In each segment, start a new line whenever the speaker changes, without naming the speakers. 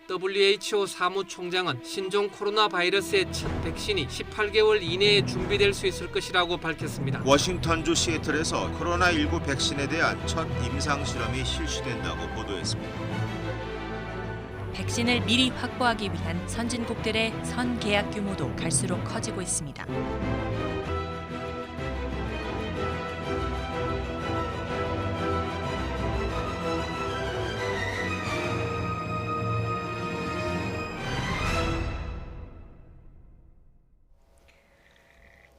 WHO 사무총장은 신종 코로나 바이러스의 첫 백신이 18개월 이내에 준비될 수 있을 것이라고 밝혔습니다.
워싱턴주 시애틀에서 코로나19 백신에 대한 첫 임상 실험이 실시된다고 보도했습니다.
백신을 미리 확보하기 위한 선진국들의 선계약 규모도 갈수록 커지고 있습니다.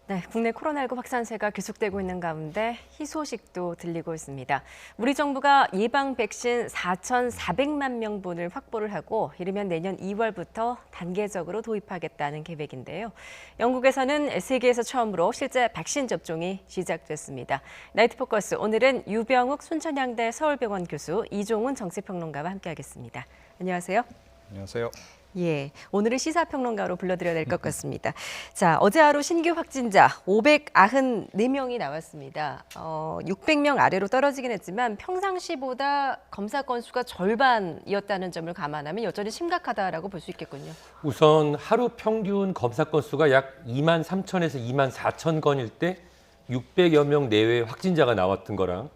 네, 국내 코로나19 확산세가 계속되고 있는 가운데 희소식도 들리고 있습니다. 우리 정부가 예방 백신 4,400만 명분을 확보를 하고 이르면 내년 2월부터 단계적으로 도입하겠다는 계획인데요. 영국에서는 세계에서 처음으로 실제 백신 접종이 시작됐습니다. 나이트 포커스, 오늘은 유병욱 순천향대 서울병원 교수, 이종훈 정치평론가와 함께하겠습니다. 안녕하세요.
안녕하세요.
예, 오늘은 시사평론가로 불러드려야 될 것 같습니다. 자, 어제 하루 신규 확진자 594명이 나왔습니다. 600명 아래로 떨어지긴 했지만 평상시보다 검사 건수가 절반이었다는 점을 감안하면 여전히 심각하다라고 볼 수 있겠군요.
우선 하루 평균 검사 건수가 약 2만 3천에서 2만 4천 건일 때 600여 명 내외의 확진자가 나왔던 거랑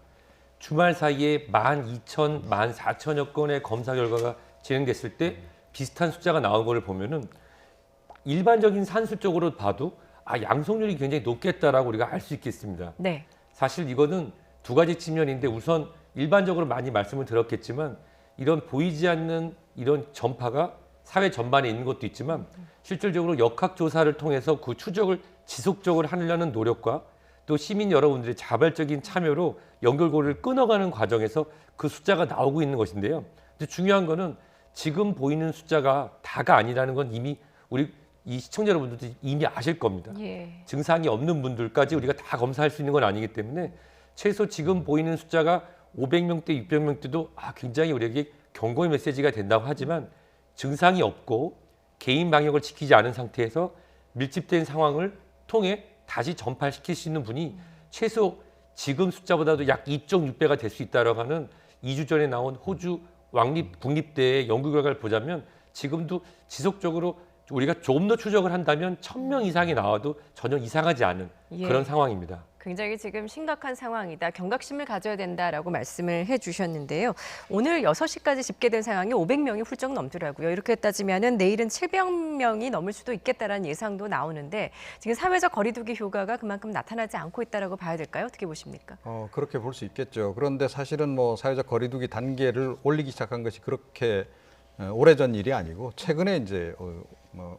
주말 사이에 12,000, 14,000여 건의 검사 결과가 진행됐을 때 비슷한 숫자가 나온 걸 보면은 일반적인 산술적으로 봐도 양성률이 굉장히 높겠다라고 우리가 알 수 있겠습니다.
네.
사실 이거는 두 가지 측면인데 우선 일반적으로 많이 말씀을 드렸겠지만 이런 보이지 않는 이런 전파가 사회 전반에 있는 것도 있지만 실질적으로 역학조사를 통해서 그 추적을 지속적으로 하려는 노력과 또 시민 여러분들의 자발적인 참여로 연결고리를 끊어가는 과정에서 그 숫자가 나오고 있는 것인데요. 근데 중요한 거는 지금 보이는 숫자가 다가 아니라는 건 이미 우리 이 시청자 여러분들도 이미 아실 겁니다.
예.
증상이 없는 분들까지 우리가 다 검사할 수 있는 건 아니기 때문에 최소 지금 보이는 숫자가 500명대, 600명대도 굉장히 우리에게 경고의 메시지가 된다고 하지만 증상이 없고 개인 방역을 지키지 않은 상태에서 밀집된 상황을 통해 다시 전파시킬 수 있는 분이 최소 지금 숫자보다도 약 2.6배가 될 수 있다고 하는 2주 전에 나온 호주 국립대의 연구 결과를 보자면 지금도 지속적으로 우리가 조금 더 추적을 한다면 1,000명 이상이 나와도 전혀 이상하지 않은 그런 상황입니다.
굉장히 지금 심각한 상황이다. 경각심을 가져야 된다라고 말씀을 해주셨는데요. 오늘 6시까지 집계된 상황이 500명이 훌쩍 넘더라고요. 이렇게 따지면은 내일은 700명이 넘을 수도 있겠다라는 예상도 나오는데 지금 사회적 거리두기 효과가 그만큼 나타나지 않고 있다라고 봐야 될까요? 어떻게 보십니까?
그렇게 볼 수 있겠죠. 그런데 사실은 뭐 사회적 거리두기 단계를 올리기 시작한 것이 그렇게 오래전 일이 아니고 최근에 이제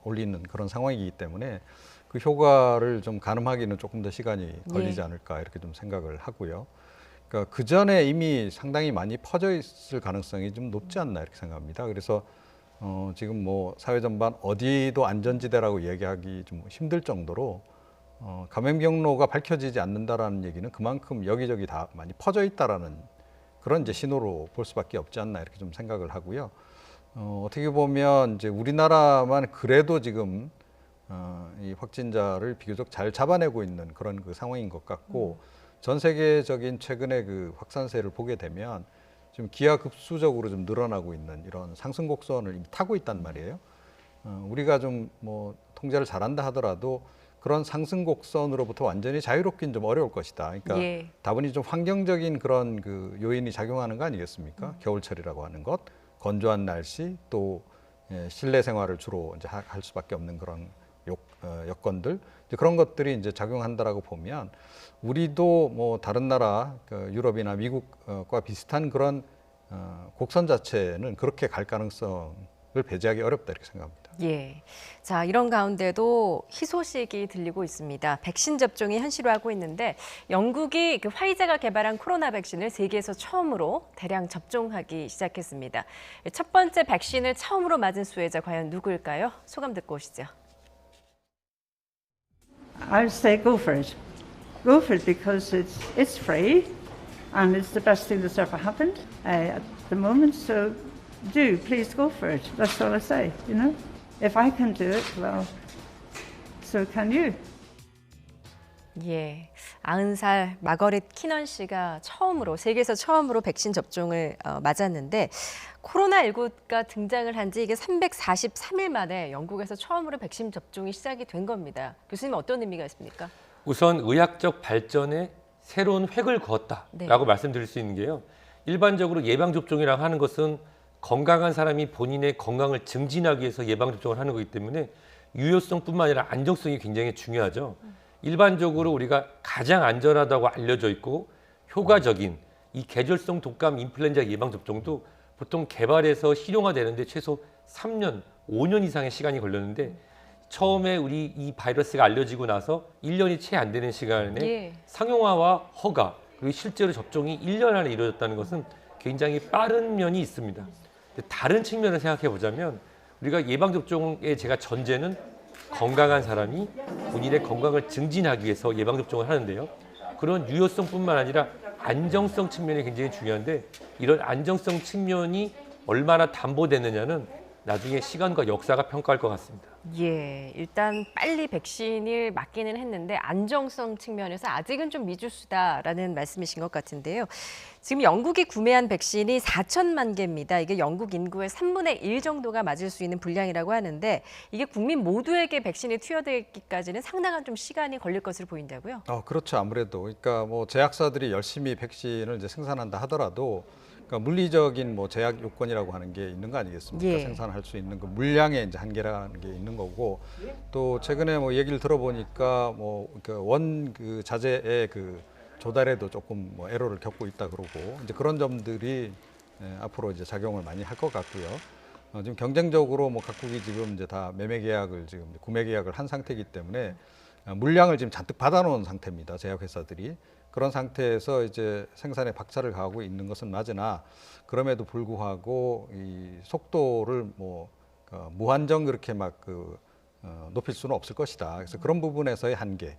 올리는 그런 상황이기 때문에 그 효과를 좀 가늠하기는 조금 더 시간이 걸리지 않을까 이렇게 좀 생각을 하고요. 그러니까 그 전에 이미 상당히 많이 퍼져 있을 가능성이 좀 높지 않나 이렇게 생각합니다. 그래서 지금 뭐 사회 전반 어디도 안전지대라고 얘기하기 좀 힘들 정도로 감염 경로가 밝혀지지 않는다라는 얘기는 그만큼 여기저기 다 많이 퍼져 있다라는 그런 이제 신호로 볼 수밖에 없지 않나 이렇게 좀 생각을 하고요. 어떻게 보면 이제 우리나라만 그래도 지금 이 확진자를 비교적 잘 잡아내고 있는 그런 그 상황인 것 같고 전 세계적인 최근의 그 확산세를 보게 되면 지금 기하급수적으로 좀 늘어나고 있는 이런 상승 곡선을 이미 타고 있단 말이에요. 우리가 좀 뭐 통제를 잘한다 하더라도 그런 상승 곡선으로부터 완전히 자유롭긴 좀 어려울 것이다. 그러니까 다분히 좀 환경적인 그런 그 요인이 작용하는 거 아니겠습니까? 겨울철이라고 하는 것, 건조한 날씨, 또 실내 생활을 주로 이제 할 수밖에 없는 그런 여건들 이제 그런 것들이 이제 작용한다라고 보면 우리도 뭐 다른 나라 유럽이나 미국과 비슷한 그런 곡선 자체는 그렇게 갈 가능성을 배제하기 어렵다 이렇게 생각합니다.
예. 자, 이런 가운데도 희소식이 들리고 있습니다. 백신 접종이 현실화하고 있는데 영국이 그 화이자가 개발한 코로나 백신을 세계에서 처음으로 대량 접종하기 시작했습니다. 첫 번째 백신을 처음으로 맞은 수혜자 과연 누구일까요? 소감 듣고 오시죠.
I'll say go for it. Go for it because it's free and it's the best thing that's ever happened at the moment. So please go for it. That's all I say, you know. If I can do it, well, so can you.
예, 90살 마거릿 키넌 씨가 세계에서 처음으로 백신 접종을 맞았는데 코로나19가 등장을 한 지 이게 343일 만에 영국에서 처음으로 백신 접종이 시작이 된 겁니다. 교수님 어떤 의미가 있습니까?
우선 의학적 발전에 새로운 획을 그었다라고 말씀드릴 수 있는 게요. 일반적으로 예방접종이라고 하는 것은 건강한 사람이 본인의 건강을 증진하기 위해서 예방접종을 하는 거기 때문에 유효성뿐만 아니라 안정성이 굉장히 중요하죠. 일반적으로 우리가 가장 안전하다고 알려져 있고 효과적인 이 계절성 독감 인플루엔자 예방접종도 보통 개발해서 실용화되는데 최소 3년, 5년 이상의 시간이 걸렸는데 처음에 우리 이 바이러스가 알려지고 나서 1년이 채 안 되는 시간에 상용화와 허가 그리고 실제로 접종이 1년 안에 이루어졌다는 것은 굉장히 빠른 면이 있습니다. 다른 측면을 생각해 보자면 우리가 예방접종의 제가 전제는 건강한 사람이 본인의 건강을 증진하기 위해서 예방접종을 하는데요. 그런 유효성뿐만 아니라 안정성 측면이 굉장히 중요한데 이런 안정성 측면이 얼마나 담보되느냐는 나중에 시간과 역사가 평가할 것 같습니다.
예, 일단 빨리 백신을 맞기는 했는데 안정성 측면에서 아직은 좀 미지수다라는 말씀이신 것 같은데요. 지금 영국이 구매한 백신이 4천만 개입니다. 이게 영국 인구의 3분의 1 정도가 맞을 수 있는 분량이라고 하는데 이게 국민 모두에게 백신이 투여되기까지는 상당한 좀 시간이 걸릴 것으로 보인다고요?
그렇죠. 아무래도 그러니까 뭐 제약사들이 열심히 백신을 이제 생산한다 하더라도 그러니까 물리적인 뭐 제약 요건이라고 하는 게 있는 거 아니겠습니까?
예.
생산할 수 있는 그 물량의 이제 한계라는 게 있는 거고 또 최근에 뭐 얘기를 들어보니까 뭐 그 자재의 그 조달에도 조금 뭐 애로를 겪고 있다 그러고 이제 그런 점들이 앞으로 이제 작용을 많이 할 것 같고요. 지금 경쟁적으로 뭐 각국이 지금 이제 다 매매 계약을 지금 구매 계약을 한 상태이기 때문에 물량을 지금 잔뜩 받아놓은 상태입니다. 제약회사들이. 그런 상태에서 이제 생산에 박차를 가하고 있는 것은 맞으나 그럼에도 불구하고 이 속도를 뭐 무한정 그렇게 막 높일 수는 없을 것이다. 그래서 그런 부분에서의 한계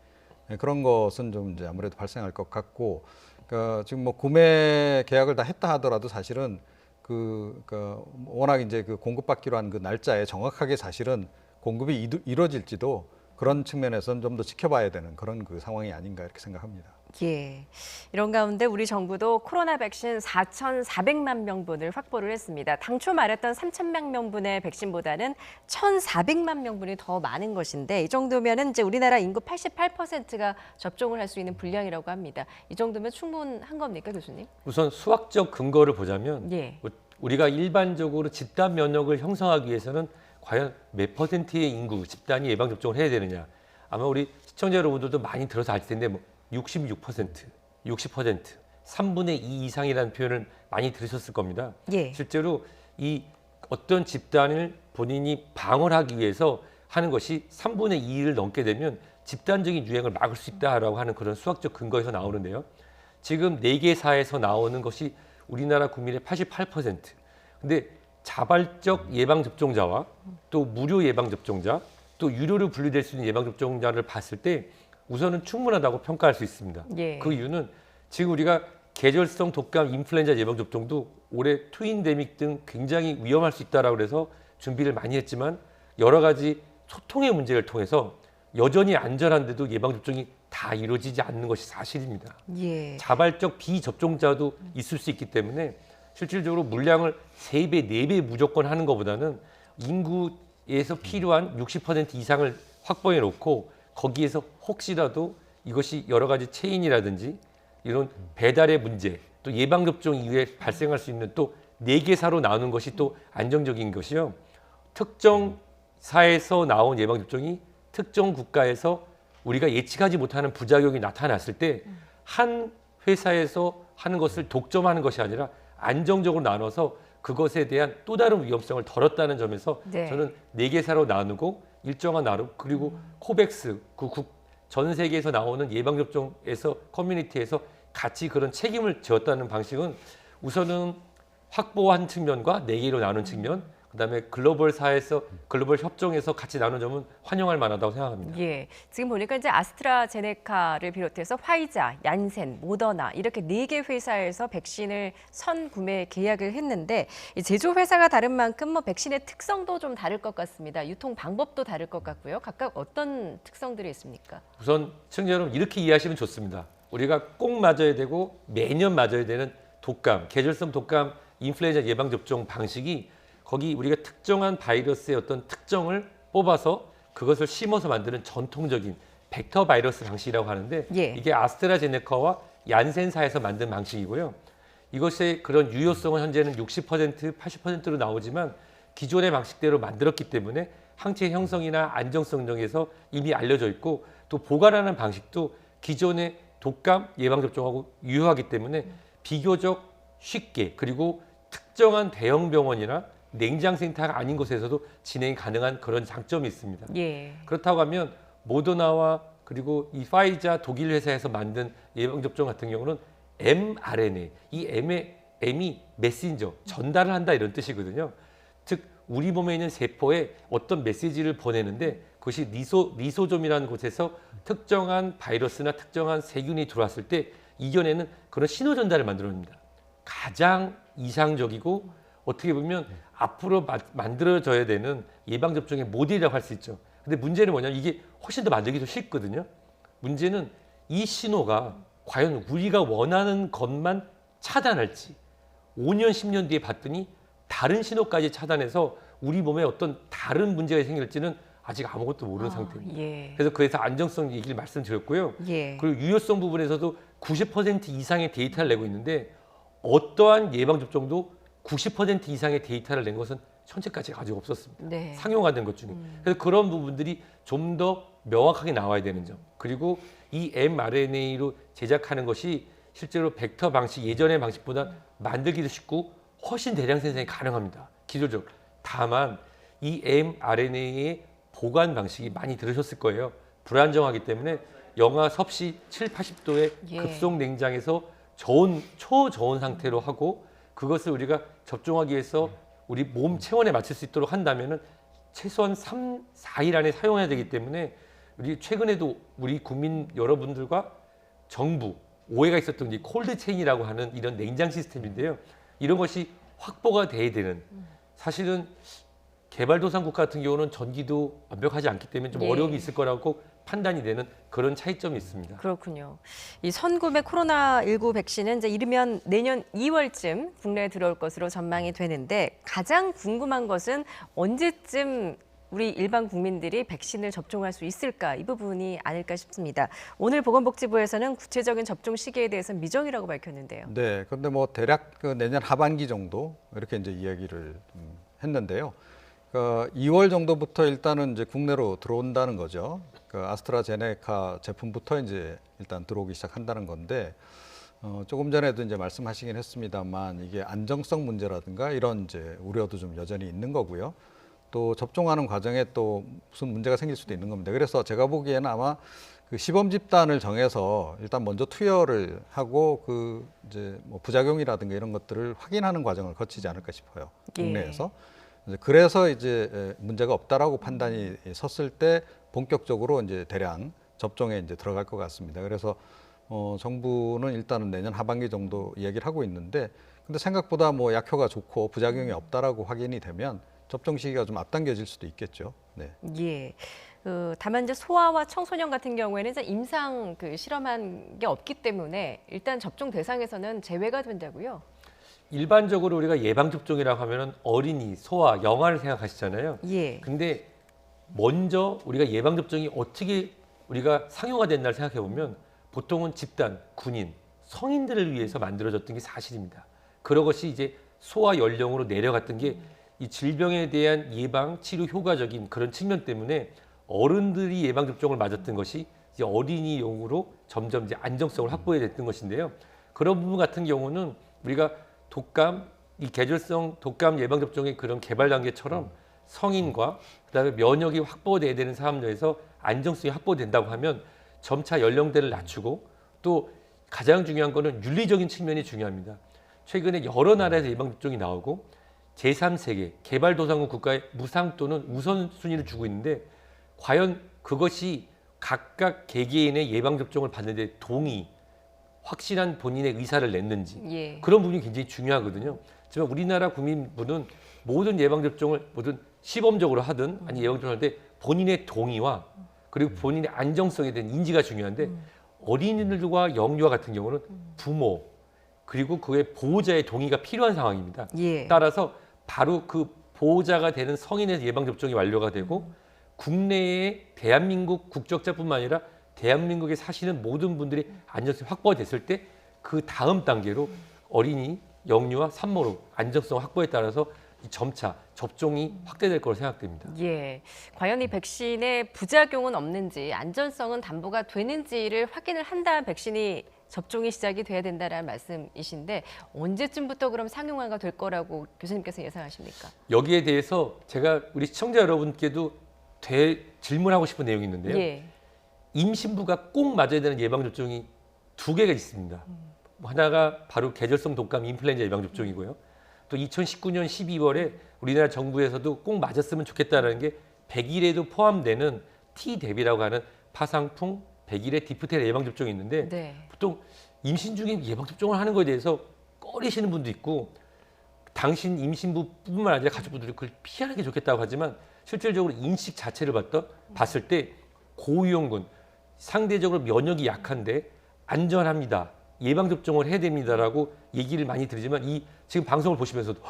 그런 것은 좀 이제 아무래도 발생할 것 같고 그러니까 지금 뭐 구매 계약을 다 했다 하더라도 사실은 워낙 이제 그 공급받기로 한 그 날짜에 정확하게 사실은 공급이 이루어질지도 그런 측면에서는 좀 더 지켜봐야 되는 그런 그 상황이 아닌가 이렇게 생각합니다.
예. 이런 가운데 우리 정부도 코로나 백신 4,400만 명분을 확보를 했습니다. 당초 말했던 3,000만 명분의 백신보다는 1,400만 명분이 더 많은 것인데 이 정도면은 이제 우리나라 인구 88%가 접종을 할 수 있는 분량이라고 합니다. 이 정도면 충분한 겁니까, 교수님?
우선 수학적 근거를 보자면
예.
우리가 일반적으로 집단 면역을 형성하기 위해서는 과연 몇 퍼센트의 인구 집단이 예방접종을 해야 되느냐. 아마 우리 시청자 여러분들도 많이 들어서 알 텐데 뭐 66%, 60%, 3분의 2 이상이라는 표현을 많이 들으셨을 겁니다.
예.
실제로 이 어떤 집단을 본인이 방어하기 위해서 하는 것이 3분의 2를 넘게 되면 집단적인 유행을 막을 수 있다라고 하는 그런 수학적 근거에서 나오는데요. 지금 4개사에서 나오는 것이 우리나라 국민의 88%. 근데 자발적 예방접종자와 또 무료 예방접종자, 또 유료로 분류될 수 있는 예방접종자를 봤을 때 우선은 충분하다고 평가할 수 있습니다.
예.
그 이유는 지금 우리가 계절성 독감 인플루엔자 예방접종도 올해 트윈데믹 등 굉장히 위험할 수 있다라고 해서 준비를 많이 했지만 여러 가지 소통의 문제를 통해서 여전히 안전한데도 예방접종이 다 이루어지지 않는 것이 사실입니다.
예.
자발적 비접종자도 있을 수 있기 때문에 실질적으로 물량을 3배, 4배 무조건 하는 것보다는 인구에서 필요한 60% 이상을 확보해 놓고 거기에서 혹시라도 이것이 여러 가지 체인이라든지 이런 배달의 문제 또 예방접종 이후에 발생할 수 있는 또 4개사로 나누는 것이 또 안정적인 것이요. 특정 사에서 나온 예방접종이 특정 국가에서 우리가 예측하지 못하는 부작용이 나타났을 때 한 회사에서 하는 것을 독점하는 것이 아니라 안정적으로 나눠서 그것에 대한 또 다른 위험성을 덜었다는 점에서
네.
저는 4개사로 나누고 일정한 나름 그리고 코백스 전 세계에서 나오는 예방접종에서 커뮤니티에서 같이 그런 책임을 지었다는 방식은 우선은 확보한 측면과 4개로 나눈 측면 그다음에 글로벌 사회에서 글로벌 협정에서 같이 나눈 점은 환영할 만하다고 생각합니다.
예, 지금 보니까 이제 아스트라제네카를 비롯해서 화이자, 얀센, 모더나 이렇게 4개 회사에서 백신을 선구매 계약을 했는데 이 제조 회사가 다른 만큼 뭐 백신의 특성도 좀 다를 것 같습니다. 유통 방법도 다를 것 같고요. 각각 어떤 특성들이 있습니까?
우선 시청자 여러분 이렇게 이해하시면 좋습니다. 우리가 꼭 맞아야 되고 매년 맞아야 되는 독감, 계절성 독감 인플루엔자 예방 접종 방식이 거기 우리가 특정한 바이러스의 어떤 특정을 뽑아서 그것을 심어서 만드는 전통적인 벡터 바이러스 방식이라고 하는데
예.
이게 아스트라제네카와 얀센사에서 만든 방식이고요. 이것의 그런 유효성은 현재는 60%, 80%로 나오지만 기존의 방식대로 만들었기 때문에 항체 형성이나 안정성 등에서 이미 알려져 있고 또 보관하는 방식도 기존의 독감 예방접종하고 유효하기 때문에 비교적 쉽게 그리고 특정한 대형 병원이나 냉장센터가 아닌 곳에서도 진행이 가능한 그런 장점이 있습니다.
예.
그렇다고 하면 모더나와 그리고 이 파이자 독일 회사에서 만든 예방접종 같은 경우는 mRNA, 이 M이 메신저, 전달을 한다 이런 뜻이거든요. 즉 우리 몸에 있는 세포에 어떤 메시지를 보내는데 그것이 리소좀이라는 곳에서 특정한 바이러스나 특정한 세균이 들어왔을 때 이겨내는 그런 신호 전달을 만들어냅니다. 가장 이상적이고 어떻게 보면 앞으로 만들어져야 되는 예방접종의 모델이라고 할 수 있죠. 근데 문제는 뭐냐면 이게 훨씬 더 만들기도 쉽거든요. 문제는 이 신호가 과연 우리가 원하는 것만 차단할지 5년, 10년 뒤에 봤더니 다른 신호까지 차단해서 우리 몸에 어떤 다른 문제가 생길지는 아직 아무것도 모르는 상태입니다.
예.
그래서 안정성 얘기를 말씀드렸고요.
예.
그리고 유효성 부분에서도 90% 이상의 데이터를 내고 있는데 어떠한 예방접종도 90% 이상의 데이터를 낸 것은 현재까지 아직 없었습니다.
네.
상용화된 것 중에. 그래서 그런 부분들이 좀 더 명확하게 나와야 되는 점. 그리고 이 mRNA로 제작하는 것이 실제로 벡터 방식, 예전의 방식보다 만들기도 쉽고 훨씬 대량 생산이 가능합니다. 기술적으로. 다만 이 mRNA의 보관 방식이 많이 들으셨을 거예요. 불안정하기 때문에 영하 섭씨 7, 80도의
예.
급속 냉장에서 초저온 상태로 하고 그것을 우리가 접종하기 위해서 우리 몸 체온에 맞출 수 있도록 한다면은 최소한 3, 4일 안에 사용해야 되기 때문에 우리 최근에도 우리 국민 여러분들과 정부 오해가 있었던 이 콜드체인이라고 하는 이런 냉장 시스템인데요. 이런 것이 확보가 돼야 되는 사실은 개발도상국 같은 경우는 전기도 완벽하지 않기 때문에 좀
네.
어려움이 있을 거라고 판단이 되는 그런 차이점이 있습니다.
그렇군요. 이 선구매 코로나19 백신은 이제 이르면 내년 2월쯤 국내에 들어올 것으로 전망이 되는데 가장 궁금한 것은 언제쯤 우리 일반 국민들이 백신을 접종할 수 있을까 이 부분이 아닐까 싶습니다. 오늘 보건복지부에서는 구체적인 접종 시기에 대해서 미정이라고 밝혔는데요.
네, 그런데 뭐 대략 그 내년 하반기 정도 이렇게 이제 이야기를 했는데요. 2월 정도부터 일단은 이제 국내로 들어온다는 거죠. 아스트라제네카 제품부터 이제 일단 들어오기 시작한다는 건데 조금 전에도 이제 말씀하시긴 했습니다만 이게 안정성 문제라든가 이런 이제 우려도 좀 여전히 있는 거고요. 또 접종하는 과정에 또 무슨 문제가 생길 수도 있는 겁니다. 그래서 제가 보기에는 아마 그 시범 집단을 정해서 일단 먼저 투여를 하고 그 이제 뭐 부작용이라든가 이런 것들을 확인하는 과정을 거치지 않을까 싶어요. 국내에서. 그래서 이제 문제가 없다라고 판단이 섰을 때 본격적으로 이제 대량 접종에 이제 들어갈 것 같습니다. 그래서 정부는 일단은 내년 하반기 정도 이야기를 하고 있는데, 근데 생각보다 뭐 약효가 좋고 부작용이 없다라고 확인이 되면 접종 시기가 좀 앞당겨질 수도 있겠죠. 네.
예. 다만 이제 소아와 청소년 같은 경우에는 이제 임상 실험한 게 없기 때문에 일단 접종 대상에서는 제외가 된다고요.
일반적으로 우리가 예방접종이라고 하면은 어린이, 소아, 영아를 생각하시잖아요.
예.
근데 먼저 우리가 예방접종이 어떻게 우리가 상용화됐나를 생각해 보면 보통은 집단, 군인, 성인들을 위해서 만들어졌던 게 사실입니다. 그런 것이 이제 소아 연령으로 내려갔던 게 이 질병에 대한 예방, 치료 효과적인 그런 측면 때문에 어른들이 예방접종을 맞았던 것이 이제 어린이용으로 점점 이제 안정성을 확보해 됐던 것인데요. 그런 부분 같은 경우는 우리가 독감, 이 계절성 독감 예방접종의 그런 개발 단계처럼 성인과 그다음에 면역이 확보돼야 되는 사람들에서 안정성이 확보된다고 하면 점차 연령대를 낮추고 또 가장 중요한 거는 윤리적인 측면이 중요합니다. 최근에 여러 나라에서 예방접종이 나오고 제3세계 개발도상국 국가에 무상 또는 우선순위를 주고 있는데 과연 그것이 각각 개개인의 예방접종을 받는데 동의, 확실한 본인의 의사를 냈는지
예.
그런 부분이 굉장히 중요하거든요. 하지만 우리나라 국민분은 모든 예방접종을 모든 시범적으로 하든 아니 예방접종을 할 때 본인의 동의와 그리고 본인의 안정성에 대한 인지가 중요한데 어린이들과 영유아 같은 경우는 부모 그리고 그의 보호자의 동의가 필요한 상황입니다.
예.
따라서 바로 그 보호자가 되는 성인의 예방접종이 완료가 되고 국내에 대한민국 국적자뿐만 아니라 대한민국에 사시는 모든 분들이 안전성이 확보가 됐을 때 그 다음 단계로 어린이, 영유아, 산모로 안정성 확보에 따라서 점차 접종이 확대될 거로 생각됩니다.
예. 과연 이 백신의 부작용은 없는지 안전성은 담보가 되는지를 확인을 한 다음 백신이 접종이 시작이 돼야 된다는 말씀이신데 언제쯤부터 그럼 상용화가 될 거라고 교수님께서 예상하십니까?
여기에 대해서 제가 우리 시청자 여러분께도 질문하고 싶은 내용이 있는데요.
예.
임신부가 꼭 맞아야 되는 예방접종이 2개가 있습니다. 하나가 바로 계절성 독감 인플루엔자 예방접종이고요. 또 2019년 12월에 우리나라 정부에서도 꼭 맞았으면 좋겠다는 게 100일에도 포함되는 T대비라고 하는 파상풍, 100일의 디프테리아 예방접종이 있는데
네.
보통 임신 중에 예방접종을 하는 거에 대해서 꺼리시는 분도 있고 당신 임신부뿐만 아니라 가족분들이 그걸 피하는 게 좋겠다고 하지만 실질적으로 인식 자체를 봤을 때 고위험군, 상대적으로 면역이 약한데 안전합니다. 예방접종을 해야 됩니다라고 얘기를 많이 드리지만 이 지금 방송을 보시면서도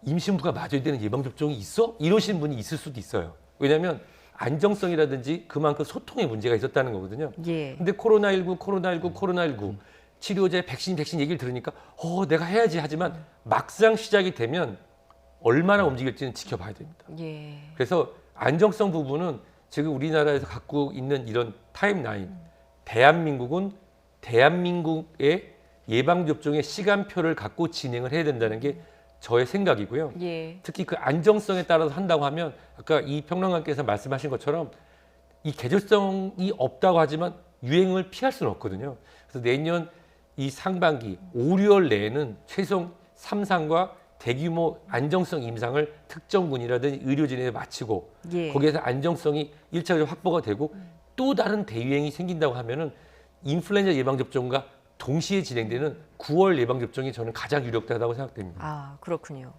임신부가 맞아야 되는 예방접종이 있어? 이러시는 분이 있을 수도 있어요. 왜냐하면 안정성이라든지 그만큼 소통에 문제가 있었다는 거거든요.
예.
근데 코로나19 치료제 백신 얘기를 들으니까 내가 해야지 하지만 막상 시작이 되면 얼마나 움직일지는 지켜봐야 됩니다.
예.
그래서 안정성 부분은 지금 우리나라에서 갖고 있는 이런 타임라인 대한민국은 대한민국의 예방접종의 시간표를 갖고 진행을 해야 된다는 게 저의 생각이고요.
예.
특히 그 안정성에 따라서 한다고 하면 아까 이 평론가께서 말씀하신 것처럼 이 계절성이 없다고 하지만 유행을 피할 수는 없거든요. 그래서 내년 이 상반기 5, 6월 내에는 최소 3상과 대규모 안정성 임상을 특정 군이라든지 의료진에 마치고
예.
거기에서 안정성이 1차적으로 확보가 되고 또 다른 대유행이 생긴다고 하면은 인플루엔자 예방접종과 동시에 진행되는 9월 예방접종이 저는 가장 유력하다고 생각됩니다.
아, 그렇군요.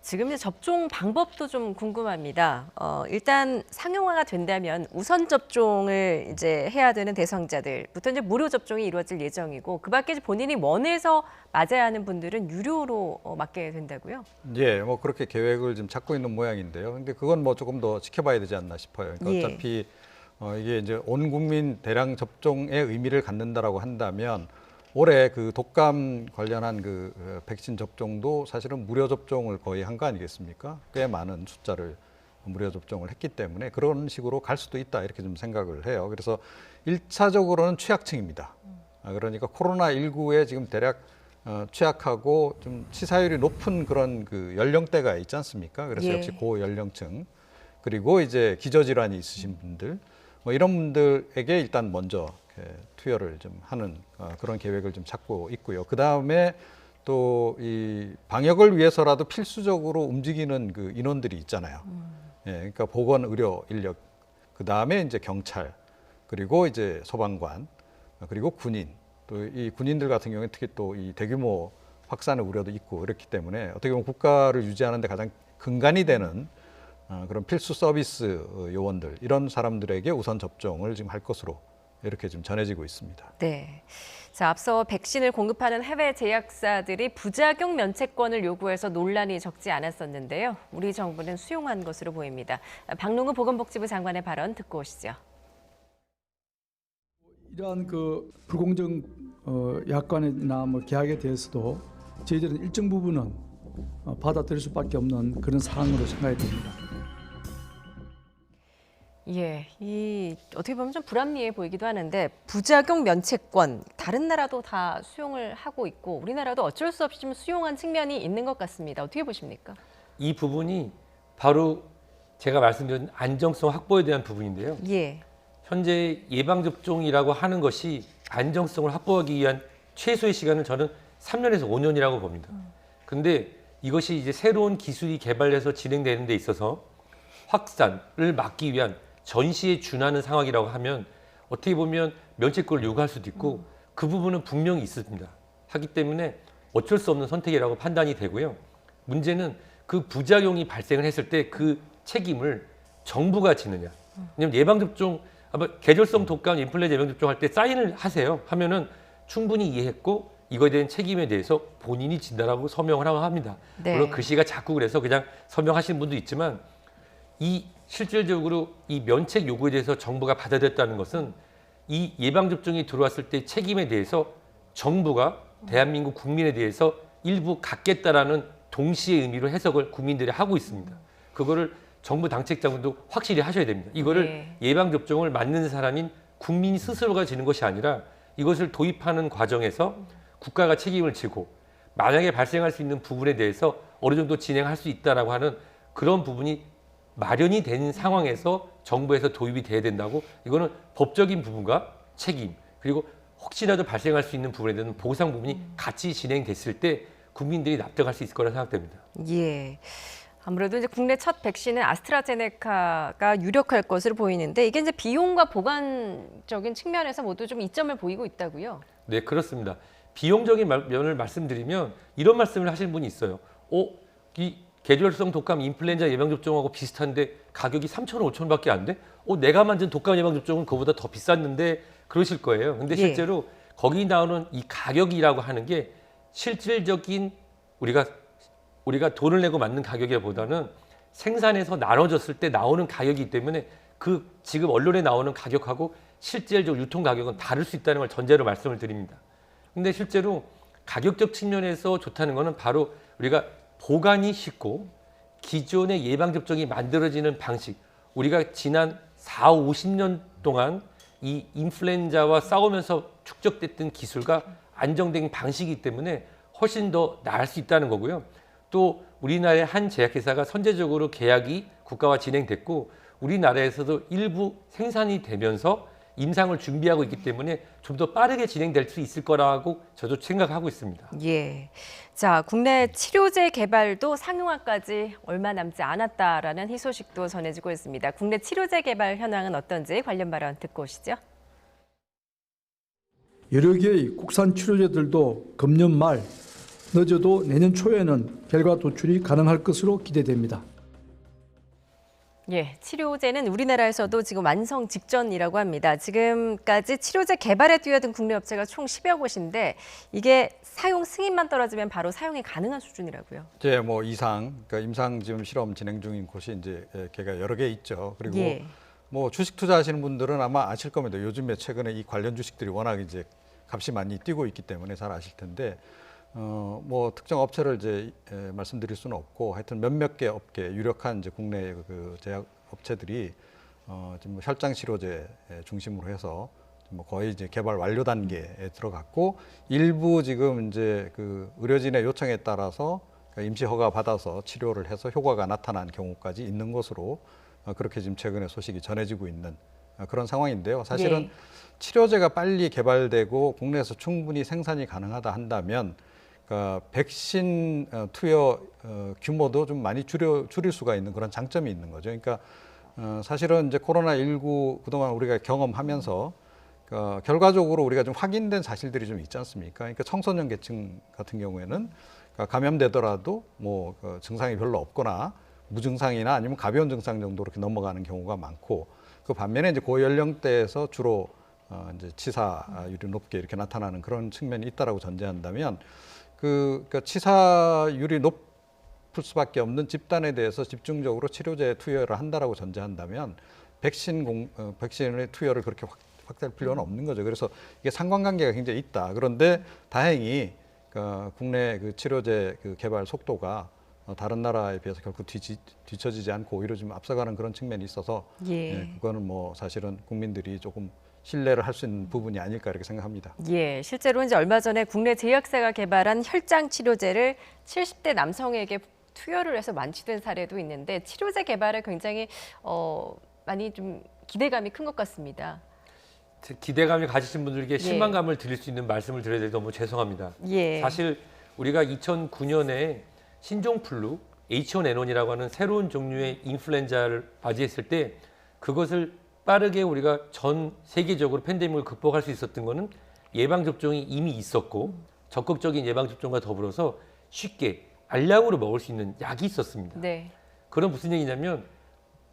지금 이제 접종 방법도 좀 궁금합니다. 일단 상용화가 된다면 우선 접종을 이제 해야 되는 대상자들부터 이제 무료 접종이 이루어질 예정이고 그밖에 이제 본인이 원해서 맞아야 하는 분들은 유료로 맞게 된다고요?
예, 뭐 그렇게 계획을 지금 찾고 있는 모양인데요. 근데 그건 뭐 조금 더 지켜봐야 되지 않나 싶어요. 그러니까
예.
어차피 이게 이제 온 국민 대량 접종의 의미를 갖는다라고 한다면 올해 그 독감 관련한 그 백신 접종도 사실은 무료 접종을 거의 한 거 아니겠습니까? 꽤 많은 숫자를 무료 접종을 했기 때문에 그런 식으로 갈 수도 있다 이렇게 좀 생각을 해요. 그래서 1차적으로는 취약층입니다. 그러니까 코로나19에 지금 대략 취약하고 좀 치사율이 높은 그런 그 연령대가 있지 않습니까? 그래서
예.
역시 고연령층 그리고 이제 기저질환이 있으신 분들 뭐 이런 분들에게 일단 먼저 투여를 좀 하는 그런 계획을 좀 찾고 있고요. 그 다음에 또 이 방역을 위해서라도 필수적으로 움직이는 그 인원들이 있잖아요. 예, 그러니까 보건 의료 인력, 그 다음에 이제 경찰, 그리고 이제 소방관, 그리고 군인. 또 이 군인들 같은 경우에 특히 또 이 대규모 확산의 우려도 있고 이렇기 때문에 어떻게 보면 국가를 유지하는 데 가장 근간이 되는 그런 필수 서비스 요원들 이런 사람들에게 우선 접종을 지금 할 것으로 이렇게 좀 전해지고 있습니다.
네. 자, 앞서 백신을 공급하는 해외 제약사들이 부작용 면책권을 요구해서 논란이 적지 않았었는데요. 우리 정부는 수용한 것으로 보입니다. 박능우 보건복지부 장관의 발언 듣고 오시죠.
이러한 그 불공정 약관이나 뭐 계약에 대해서도 저희들은 일정 부분은 받아들일 수밖에 없는 그런 상황으로 생각이 됩니다.
예, 이 어떻게 보면 좀 불합리해 보이기도 하는데 부작용 면책권 다른 나라도 다 수용을 하고 있고 우리나라도 어쩔 수 없이 좀 수용한 측면이 있는 것 같습니다. 어떻게 보십니까?
이 부분이 바로 제가 말씀드린 안정성 확보에 대한 부분인데요.
예,
현재 예방접종이라고 하는 것이 안정성을 확보하기 위한 최소의 시간은 저는 3년에서 5년이라고 봅니다. 근데 이것이 이제 새로운 기술이 개발해서 진행되는 데 있어서 확산을 막기 위한 전시에 준하는 상황이라고 하면 어떻게 보면 면책권을 요구할 수도 있고 그 부분은 분명히 있습니다. 하기 때문에 어쩔 수 없는 선택이라고 판단이 되고요. 문제는 그 부작용이 발생을 했을 때 그 책임을 정부가 지느냐. 왜냐하면 예방접종, 아마 계절성 독감 인플루엔자 예방접종 할 때 사인을 하세요. 하면은 충분히 이해했고 이거에 대한 책임에 대해서 본인이 진다라고 서명을 하고 합니다.
네.
물론 글씨가 작고 그래서 그냥 서명하시는 분도 있지만 이 실질적으로 이 면책 요구에 대해서 정부가 받아들였다는 것은 이 예방접종이 들어왔을 때 책임에 대해서 정부가 대한민국 국민에 대해서 일부 갖겠다라는 동시의 의미로 해석을 국민들이 하고 있습니다. 그거를 정부 당책자분도 확실히 하셔야 됩니다. 이거를
네.
예방접종을 맞는 사람인 국민 스스로가 지는 것이 아니라 이것을 도입하는 과정에서 국가가 책임을 지고 만약에 발생할 수 있는 부분에 대해서 어느 정도 진행할 수 있다라고 하는 그런 부분이 마련이 된 상황에서 정부에서 도입이 돼야 된다고 이거는 법적인 부분과 책임 그리고 혹시라도 발생할 수 있는 부분에 대한 보상 부분이 같이 진행됐을 때 국민들이 납득할 수 있을 거라 생각됩니다.
예. 아무래도 이제 국내 첫 백신은 아스트라제네카가 유력할 것으로 보이는데 이게 이제 비용과 보관적인 측면에서 모두 좀 이점을 보이고 있다고요?
네, 그렇습니다. 비용적인 면을 말씀드리면 이런 말씀을 하시는 분이 있어요. 이 계절성 독감 인플루엔자 예방접종하고 비슷한데 가격이 3,000원, 5,000원밖에 안 돼? 내가 만든 독감 예방접종은 그거보다 더 비쌌는데 그러실 거예요. 근데 실제로 거기 나오는 이 가격이라고 하는 게 실질적인 우리가 돈을 내고 맞는 가격보다는 생산해서 나눠졌을 때 나오는 가격이기 때문에 그 지금 언론에 나오는 가격하고 실질적 유통 가격은 다를 수 있다는 걸 전제로 말씀을 드립니다. 근데 실제로 가격적 측면에서 좋다는 것은 바로 우리가 보관이 쉽고 기존의 예방접종이 만들어지는 방식, 우리가 지난 4, 50년 동안 이 인플루엔자와 싸우면서 축적됐던 기술과 안정된 방식이기 때문에 훨씬 더 나을 수 있다는 거고요. 또 우리나라의 한 제약회사가 선제적으로 계약이 국가와 진행됐고 우리나라에서도 일부 생산이 되면서 임상을 준비하고 있기 때문에 좀 더 빠르게 진행될 수 있을 거라고 저도 생각하고 있습니다.
예. 자, 국내 치료제 개발도 상용화까지 얼마 남지 않았다라는 희소식도 전해지고 있습니다. 국내 치료제 개발 현황은 어떤지 관련 발언 듣고 오시죠.
여러 개의 국산 치료제들도 금년 말 늦어도 내년 초에는 결과 도출이 가능할 것으로 기대됩니다.
예, 치료제는 우리나라에서도 지금 완성 직전이라고 합니다. 지금까지 치료제 개발에 뛰어든 국내 업체가 총 10여 곳인데 이게 사용 승인만 떨어지면 바로 사용이 가능한 수준이라고요.
이제 뭐 그러니까 임상 지금 실험 진행 중인 곳이 이제 걔가 여러 개 있죠. 그리고
예.
뭐 주식 투자하시는 분들은 아마 아실 겁니다. 요즘에 최근에 이 관련 주식들이 워낙 이제 값이 많이 뛰고 있기 때문에 잘 아실 텐데 뭐 특정 업체를 이제 말씀드릴 수는 없고 하여튼 몇몇 개 업계 유력한 이제 국내 그 제약 업체들이 지금 뭐 혈장 치료제 중심으로 해서 뭐 거의 이제 개발 완료 단계에 들어갔고 일부 지금 이제 그 의료진의 요청에 따라서 임시 허가 받아서 치료를 해서 효과가 나타난 경우까지 있는 것으로 그렇게 지금 최근에 소식이 전해지고 있는 그런 상황인데요. 사실은
예.
치료제가 빨리 개발되고 국내에서 충분히 생산이 가능하다 한다면 그러니까 백신 투여 규모도 좀 많이 줄일 수가 있는 그런 장점이 있는 거죠. 그러니까 사실은 이제 코로나19 그동안 우리가 경험하면서 결과적으로 우리가 좀 확인된 사실들이 좀 있지 않습니까? 그러니까 청소년 계층 같은 경우에는 감염되더라도 뭐 증상이 별로 없거나 무증상이나 아니면 가벼운 증상 정도로 이렇게 넘어가는 경우가 많고 그 반면에 이제 고연령대에서 주로 이제 치사율이 높게 이렇게 나타나는 그런 측면이 있다라고 전제한다면 그러니까 치사율이 높을 수밖에 없는 집단에 대해서 집중적으로 치료제 투여를 한다라고 전제한다면 백신의 투여를 그렇게 확대할 필요는 없는 거죠. 그래서 이게 상관관계가 굉장히 있다. 그런데 다행히 국내 그 치료제 그 개발 속도가 다른 나라에 비해서 결코 뒤처지지 않고 오히려 좀 앞서가는 그런 측면이 있어서 그거는 뭐 사실은 국민들이 조금 신뢰를 할 수 있는 부분이 아닐까 이렇게 생각합니다.
예, 실제로 이제 얼마 전에 국내 제약사가 개발한 혈장 치료제를 70대 남성에게 투여를 해서 완치된 사례도 있는데 치료제 개발에 굉장히 많이 좀 기대감이 큰 것 같습니다.
기대감을 가지신 분들에게 실망감을 드릴 수 있는 말씀을 드려야 돼서 너무 죄송합니다.
예.
사실 우리가 2009년에 신종플루 H1N1이라고 하는 새로운 종류의 인플루엔자를 맞이했을 때 그것을 빠르게 우리가 전 세계적으로 팬데믹을 극복할 수 있었던 거는 예방접종이 이미 있었고 적극적인 예방접종과 더불어서 쉽게 알약으로 먹을 수 있는 약이 있었습니다.
네.
그건 무슨 얘기냐면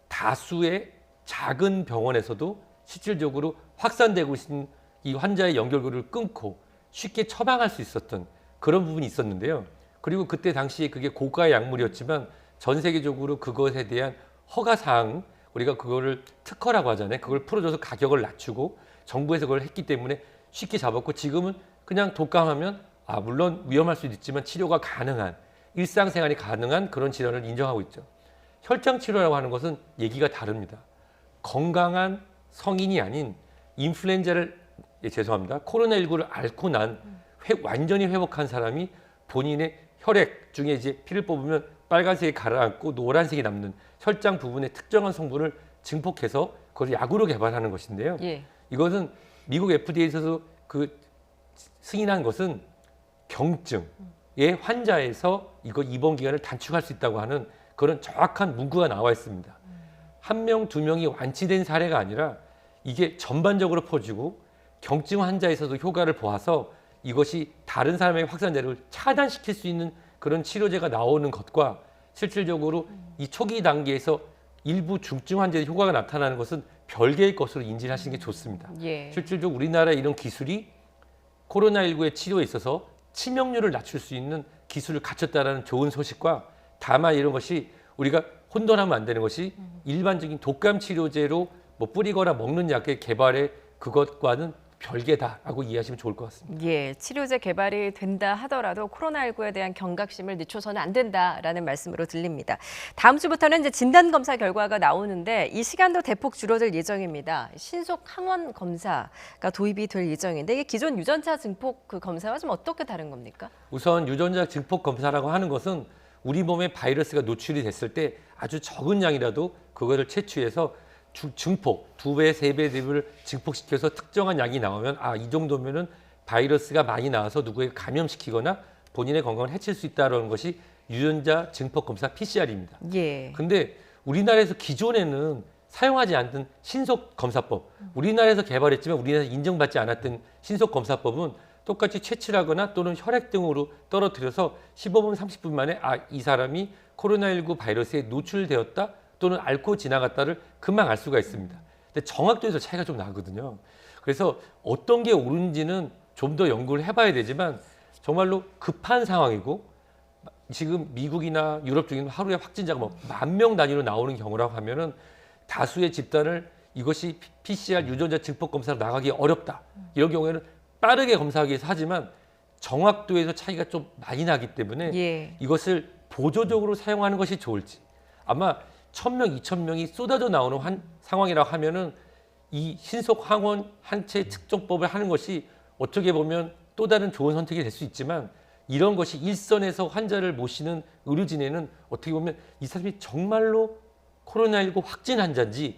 다수의 작은 병원에서도 실질적으로 확산되고 있는 이 환자의 연결고리를 끊고 쉽게 처방할 수 있었던 그런 부분이 있었는데요. 그리고 그때 당시에 그게 고가의 약물이었지만 전 세계적으로 그것에 대한 허가사항, 우리가 그거를 특허라고 하잖아요. 그걸 풀어줘서 가격을 낮추고 정부에서 그걸 했기 때문에 쉽게 잡았고 지금은 그냥 독감하면 물론 위험할 수도 있지만 치료가 가능한, 일상생활이 가능한 그런 질환을 인정하고 있죠. 혈장 치료라고 하는 것은 얘기가 다릅니다. 건강한 성인이 아닌 인플루엔자를 죄송합니다. 코로나19를 앓고 난 완전히 회복한 사람이 본인의 혈액 중에 이제 피를 뽑으면 빨간색이 가라앉고 노란색이 남는 혈장 부분의 특정한 성분을 증폭해서 그걸 약으로 개발하는 것인데요.
예.
이것은 미국 FDA에서 그 승인한 것은 경증의 환자에서 이거 입원 기간을 단축할 수 있다고 하는 그런 정확한 문구가 나와 있습니다. 한 명, 두 명이 완치된 사례가 아니라 이게 전반적으로 퍼지고 경증 환자에서도 효과를 보아서 이것이 다른 사람의 확산세를 차단시킬 수 있는 그런 치료제가 나오는 것과 실질적으로 이 초기 단계에서 일부 중증 환자의 효과가 나타나는 것은 별개의 것으로 인지를 하시는 게 좋습니다.
예.
실질적으로 우리나라의 이런 기술이 코로나19의 치료에 있어서 치명률을 낮출 수 있는 기술을 갖췄다는 좋은 소식과 다만 이런 것이 우리가 혼돈하면 안 되는 것이 일반적인 독감 치료제로 뭐 뿌리거나 먹는 약의 개발에 그것과는 별개다라고 이해하시면 좋을 것 같습니다.
예, 치료제 개발이 된다 하더라도 코로나19에 대한 경각심을 늦춰서는 안 된다라는 말씀으로 들립니다. 다음 주부터는 이제 진단 검사 결과가 나오는데 이 시간도 대폭 줄어들 예정입니다. 신속 항원 검사가 도입이 될 예정인데 이게 기존 유전자 증폭 그 검사와 좀 어떻게 다른 겁니까?
우선 유전자 증폭 검사라고 하는 것은 우리 몸에 바이러스가 노출이 됐을 때 아주 적은 양이라도 그거를 채취해서 증폭, 2배, 3배, 4배를 증폭시켜서 특정한 약이 나오면 이 정도면은 바이러스가 많이 나와서 누구에게 감염시키거나 본인의 건강을 해칠 수 있다는 것이 유전자 증폭 검사 PCR입니다.
예.
근데 우리나라에서 기존에는 사용하지 않던 신속 검사법, 우리나라에서 개발했지만 우리나라에서 인정받지 않았던 신속 검사법은 똑같이 채취하거나 또는 혈액 등으로 떨어뜨려서 15분, 30분 만에 이 사람이 코로나19 바이러스에 노출되었다 또는 앓고 지나갔다를 금방 알 수가 있습니다. 근데 정확도에서 차이가 좀 나거든요. 그래서 어떤 게 옳은지는 좀 더 연구를 해봐야 되지만 정말로 급한 상황이고 지금 미국이나 유럽 중에는 하루에 확진자가 뭐 10,000명 단위로 나오는 경우라고 하면은 다수의 집단을 이것이 PCR 유전자 증폭 검사로 나가기 어렵다. 이런 경우에는 빠르게 검사하기 위해서 하지만 정확도에서 차이가 좀 많이 나기 때문에
예.
이것을 보조적으로 사용하는 것이 좋을지 아마 1,000명, 2,000명이 쏟아져 나오는 상황이라고 하면은 이 신속 항원 항체 측정법을 하는 것이 어떻게 보면 또 다른 좋은 선택이 될 수 있지만 이런 것이 일선에서 환자를 모시는 의료진에는 어떻게 보면 이 사람이 정말로 코로나19 확진 환자인지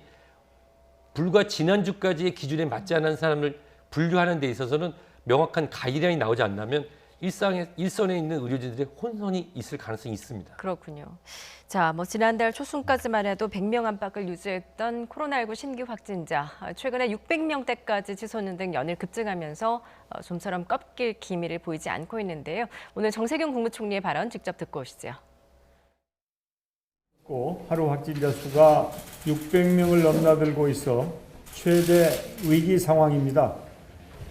불과 지난주까지의 기준에 맞지 않은 사람을 분류하는 데 있어서는 명확한 가이드라인이 나오지 않다면 일선에 있는 의료진들의 혼선이 있을 가능성이 있습니다.
그렇군요. 자, 지난달 초순까지만 해도 100명 안팎을 유지했던 코로나19 신규 확진자, 최근에 600명대까지 치솟는 등 연일 급증하면서 좀처럼 꺾일 기미를 보이지 않고 있는데요. 오늘 정세균 국무총리의 발언 직접 듣고 오시죠.
하루 확진자 수가 600명을 넘나들고 있어 최대 위기 상황입니다.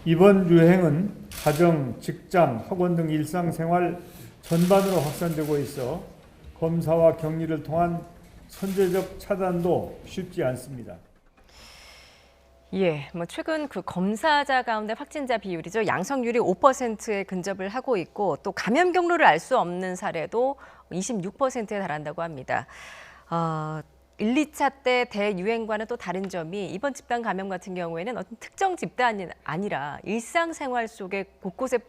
이번 유행은 가정, 직장, 학원 등 일상생활 전반으로 확산되고 있어 검사와 격리를 통한 선제적 차단도 쉽지 않습니다.
예, 최근 그 검사자 가운데 확진자 비율이죠. 양성률이 5%에 근접을 하고 있고 또 감염 경로를 알 수 없는 사례도 26%에 달한다고 합니다. 1, 2차 때 대유행과는 또 다른 점이 이번 집단 감염 같은 경우에는 어떤 특정 집단이 아니라 일상생활 속에 곳곳에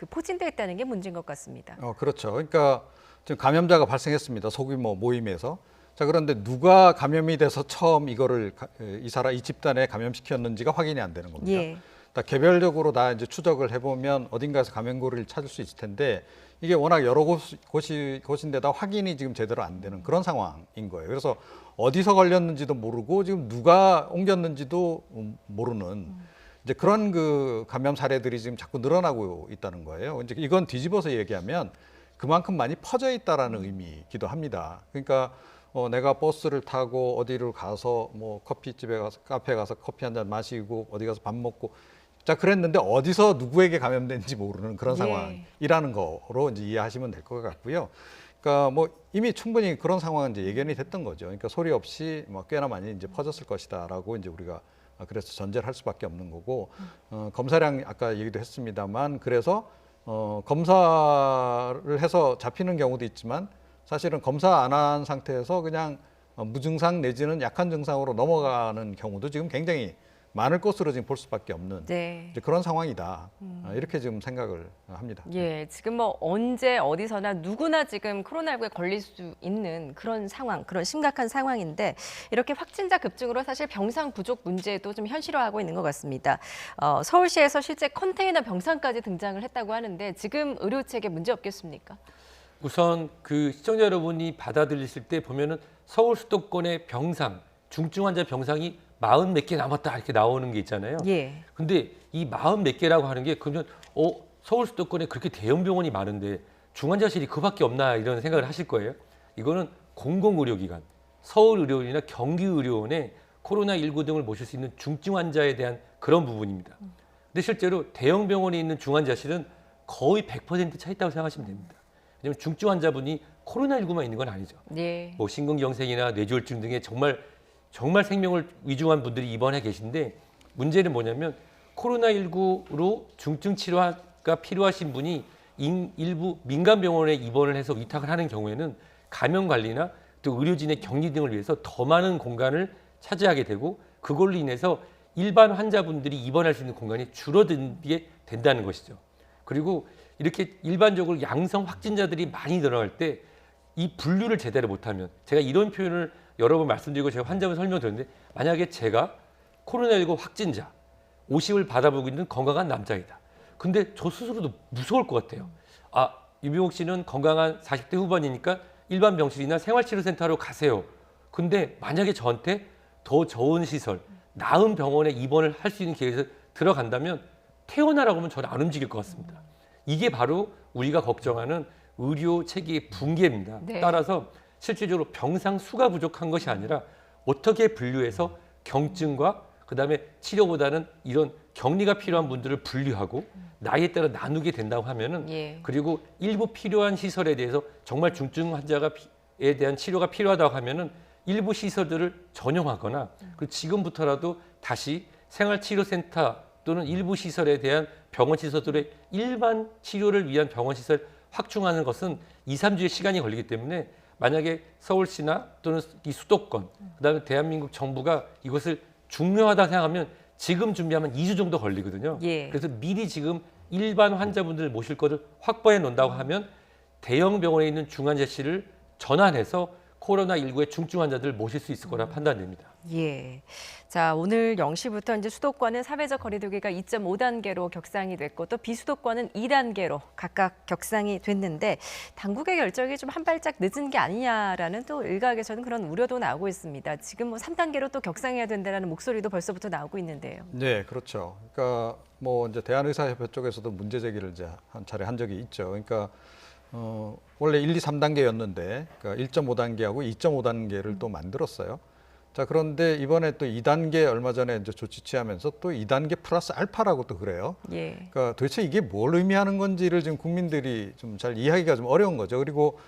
포진되어 있다는 게 문제인 것 같습니다.
그렇죠. 그러니까 지금 감염자가 발생했습니다. 소규모 모임에서. 자, 그런데 누가 감염이 돼서 처음 이거를 이 집단에 감염시켰는지가 확인이 안 되는 겁니다.
예.
개별적으로 다 이제 추적을 해보면 어딘가에서 감염고리를 찾을 수 있을 텐데 이게 워낙 여러 곳인데다 확인이 지금 제대로 안 되는 그런 상황인 거예요. 그래서 어디서 걸렸는지도 모르고 지금 누가 옮겼는지도 모르는 이제 그런 그 감염 사례들이 지금 자꾸 늘어나고 있다는 거예요. 이제 이건 뒤집어서 얘기하면 그만큼 많이 퍼져 있다라는 의미이기도 합니다. 그러니까 내가 버스를 타고 어디를 가서 뭐 커피집에 가서 카페에 가서 커피 한 잔 마시고 어디 가서 밥 먹고 자 그랬는데 어디서 누구에게 감염된지 모르는 그런 상황이라는 거로 이제 이해하시면 될 것 같고요. 그러니까 뭐 이미 충분히 그런 상황은 이제 예견이 됐던 거죠. 그러니까 소리 없이 뭐 꽤나 많이 이제 퍼졌을 것이다라고 이제 우리가 그래서 전제를 할 수밖에 없는 거고 검사량 아까 얘기도 했습니다만 그래서 검사를 해서 잡히는 경우도 있지만 사실은 검사 안 한 상태에서 그냥 무증상 내지는 약한 증상으로 넘어가는 경우도 지금 굉장히 많을 것으로 지금 볼 수밖에 없는 이제 그런 상황이다. 이렇게 지금 생각을 합니다.
예, 지금 뭐 언제 어디서나 누구나 지금 코로나19에 걸릴 수 있는 그런 상황, 그런 심각한 상황인데 이렇게 확진자 급증으로 사실 병상 부족 문제도 좀 현실화하고 있는 것 같습니다. 서울시에서 실제 컨테이너 병상까지 등장을 했다고 하는데 지금 의료 체계 문제 없겠습니까?
우선 그 시청자 여러분이 받아들이실 때 보면은 서울 수도권의 병상, 중증 환자 병상이 40 몇 개 남았다 이렇게 나오는 게 있잖아요.
예.
근데 이 40 몇 개라고 하는 게 그러면 서울 수도권에 그렇게 대형 병원이 많은데 중환자실이 그밖에 없나 이런 생각을 하실 거예요. 이거는 공공의료기관, 서울의료원이나 경기의료원에 코로나19 등을 모실 수 있는 중증 환자에 대한 그런 부분입니다. 근데 실제로 대형 병원에 있는 중환자실은 거의 100% 차 있다고 생각하시면 됩니다. 왜냐하면 중증 환자분이 코로나19만 있는 건 아니죠.
예.
뭐 심근경색이나 뇌졸중 등의 정말 생명을 위중한 분들이 입원해 계신데 문제는 뭐냐면 코로나19로 중증 치료가 필요하신 분이 일부 민간 병원에 입원을 해서 위탁을 하는 경우에는 감염 관리나 또 의료진의 격리 등을 위해서 더 많은 공간을 차지하게 되고 그걸로 인해서 일반 환자분들이 입원할 수 있는 공간이 줄어들게 된다는 것이죠. 그리고 이렇게 일반적으로 양성 확진자들이 많이 늘어날 때 이 분류를 제대로 못하면 제가 이런 표현을 여러 번 말씀드리고 제가 환자분 설명드렸는데 만약에 제가 코로나19 확진자 50을 받아보고 있는 건강한 남자이다. 근데 저 스스로도 무서울 것 같아요. 유병욱 씨는 건강한 40대 후반이니까 일반 병실이나 생활치료센터로 가세요. 근데 만약에 저한테 더 좋은 시설, 나은 병원에 입원을 할 수 있는 계획에서 들어간다면 태어나라고 하면 저는 안 움직일 것 같습니다. 이게 바로 우리가 걱정하는 의료 체계의 붕괴입니다. 따라서 실질적으로 병상 수가 부족한 것이 아니라 어떻게 분류해서 경증과 그다음에 치료보다는 이런 격리가 필요한 분들을 분류하고 나이에 따라 나누게 된다고 하면은 그리고 일부 필요한 시설에 대해서 정말 중증 환자에 대한 치료가 필요하다고 하면은 일부 시설들을 전용하거나 그리고 지금부터라도 다시 생활치료센터 또는 일부 시설에 대한 병원 시설들의 일반 치료를 위한 병원 시설 확충하는 것은 2, 3주의 시간이 걸리기 때문에 만약에 서울시나 또는 이 수도권, 그다음에 대한민국 정부가 이것을 중요하다 생각하면 지금 준비하면 2주 정도 걸리거든요. 그래서 미리 지금 일반 환자분들 모실 것을 확보해 놓는다고 하면 대형 병원에 있는 중환자실을 전환해서 코로나19의 중증 환자들을 모실 수 있을 거라 판단됩니다.
예. 자, 오늘 0시부터 이제 수도권은 사회적 거리두기가 2.5단계로 격상이 됐고 또 비수도권은 2단계로 각각 격상이 됐는데 당국의 결정이 좀 한 발짝 늦은 게 아니냐라는 또 일각에서는 그런 우려도 나오고 있습니다. 지금 뭐 3단계로 또 격상해야 된다는 목소리도 벌써부터 나오고 있는데요.
네, 그렇죠. 그러니까 뭐 이제 대한의사협회 쪽에서도 문제 제기를 이제 한 차례 한 적이 있죠. 그러니까 원래 1, 2, 3단계였는데 그러니까 1.5단계하고 2.5단계를 또 만들었어요. 자, 그런데 이번에 또 2단계 얼마 전에 이제 조치 취하면서 또 2단계 플러스 알파라고 또 그래요. 그러니까 도대체 이게 뭘 의미하는 건지를 지금 국민들이 좀 잘 이해하기가 좀 어려운 거죠. 그리고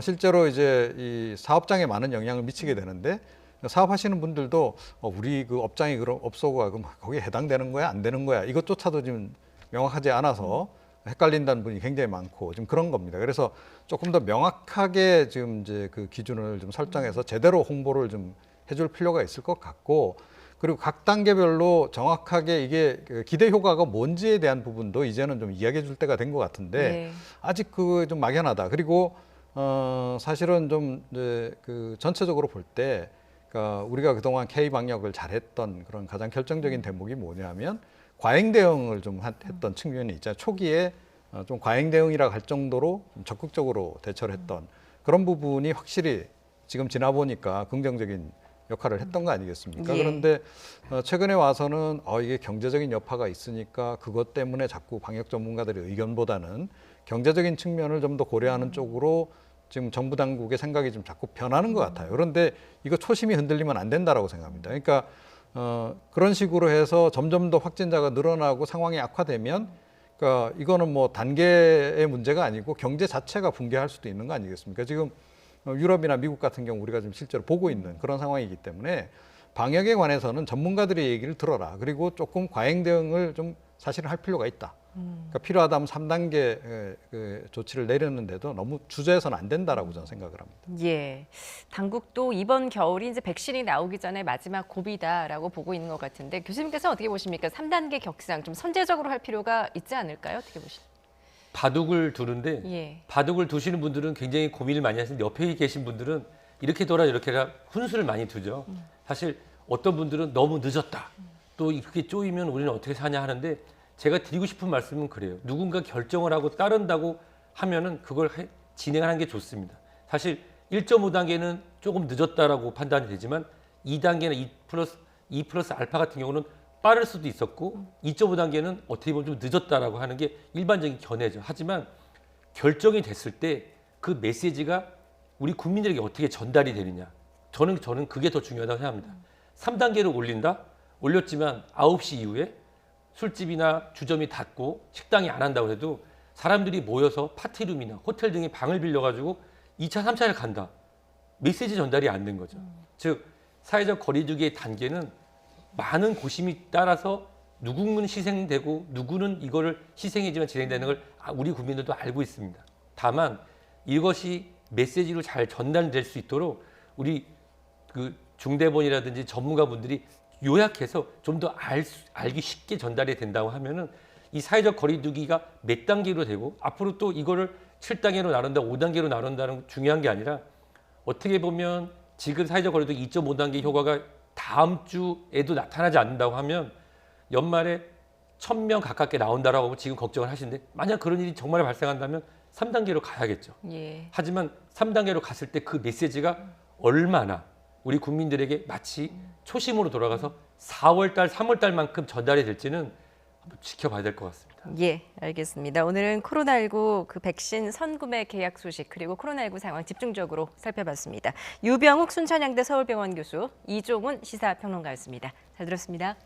실제로 이제 이 사업장에 많은 영향을 미치게 되는데 사업하시는 분들도 우리 그 업장이 그럼 업소가 그럼 거기에 해당되는 거야, 안 되는 거야 이것조차도 지금 명확하지 않아서 헷갈린다는 분이 굉장히 많고 지금 그런 겁니다. 그래서 조금 더 명확하게 지금 이제 그 기준을 좀 설정해서 제대로 홍보를 좀 해줄 필요가 있을 것 같고 그리고 각 단계별로 정확하게 이게 기대 효과가 뭔지에 대한 부분도 이제는 좀 이야기해 줄 때가 된 것 같은데 아직 그 좀 막연하다. 그리고 사실은 좀 이제 그 전체적으로 볼 때 그러니까 우리가 그동안 K 방역을 잘했던 그런 가장 결정적인 대목이 뭐냐면 과잉 대응을 좀 했던 측면이 있잖아요. 초기에 좀 과잉 대응이라 할 정도로 좀 적극적으로 대처를 했던 그런 부분이 확실히 지금 지나 보니까 긍정적인 역할을 했던 거 아니겠습니까?
예.
그런데 최근에 와서는 이게 경제적인 여파가 있으니까 그것 때문에 자꾸 방역 전문가들의 의견보다는 경제적인 측면을 좀 더 고려하는 쪽으로 지금 정부 당국의 생각이 좀 자꾸 변하는 것 같아요. 그런데 이거 초심이 흔들리면 안 된다라고 생각합니다. 그러니까 그런 식으로 해서 점점 더 확진자가 늘어나고 상황이 악화되면 그러니까 이거는 뭐 단계의 문제가 아니고 경제 자체가 붕괴할 수도 있는 거 아니겠습니까? 지금 유럽이나 미국 같은 경우 우리가 지금 실제로 보고 있는 그런 상황이기 때문에 방역에 관해서는 전문가들의 얘기를 들어라. 그리고 조금 과잉 대응을 좀 사실은 할 필요가 있다. 그러니까 필요하다면 3단계 그 조치를 내렸는데도 너무 주저해서는 안 된다라고 저는 생각을 합니다.
예, 당국도 이번 겨울이 이제 백신이 나오기 전에 마지막 고비다라고 보고 있는 것 같은데 교수님께서 어떻게 보십니까? 3단계 격상 좀 선제적으로 할 필요가 있지 않을까요? 어떻게 보십니까?
바둑을 두는데
예.
바둑을 두시는 분들은 굉장히 고민을 많이 하시는데 옆에 계신 분들은 이렇게 돌아 이렇게 해라 훈수를 많이 두죠. 사실 어떤 분들은 너무 늦었다. 또 이렇게 쪼이면 우리는 어떻게 사냐 하는데 제가 드리고 싶은 말씀은 그래요. 누군가 결정을 하고 따른다고 하면은 그걸 진행하는 게 좋습니다. 사실 1.5단계는 조금 늦었다라고 판단이 되지만 2단계나 2 플러스 알파 같은 경우는 빠를 수도 있었고 2.5단계는 어떻게 보면 좀 늦었다라고 하는 게 일반적인 견해죠. 하지만 결정이 됐을 때 그 메시지가 우리 국민들에게 어떻게 전달이 되느냐. 저는 그게 더 중요하다고 생각합니다. 3단계로 올렸지만 9시 이후에 술집이나 주점이 닫고 식당이 안 한다고 해도 사람들이 모여서 파티룸이나 호텔 등의 방을 빌려가지고 2차, 3차를 간다. 메시지 전달이 안 된 거죠. 즉 사회적 거리두기의 단계는 많은 고심이 따라서 누구는 희생되고 누구는 이거를 희생이지만 진행되는 걸 우리 국민들도 알고 있습니다. 다만 이것이 메시지로 잘 전달될 수 있도록 우리 그 중대본이라든지 전문가분들이 요약해서 좀 더 알기 쉽게 전달이 된다고 하면은 이 사회적 거리두기가 몇 단계로 되고 앞으로 또 이거를 7단계로 나눈다, 5단계로 나눈다는 건 중요한 게 아니라 어떻게 보면 지금 사회적 거리두기 2.5단계 효과가 다음 주에도 나타나지 않는다고 하면 연말에 1,000명 가깝게 나온다라고 지금 걱정을 하시는데 만약 그런 일이 정말 발생한다면 3단계로 가야겠죠.
예.
하지만 3단계로 갔을 때 그 메시지가 얼마나 우리 국민들에게 마치 초심으로 돌아가서 4월달, 3월달만큼 전달이 될지는 한번 지켜봐야 될 것 같습니다.
예, 알겠습니다. 오늘은 코로나19 그 백신 선구매 계약 소식 그리고 코로나19 상황 집중적으로 살펴봤습니다. 유병욱 순천향대 서울병원 교수, 이종훈 시사평론가였습니다. 잘 들었습니다.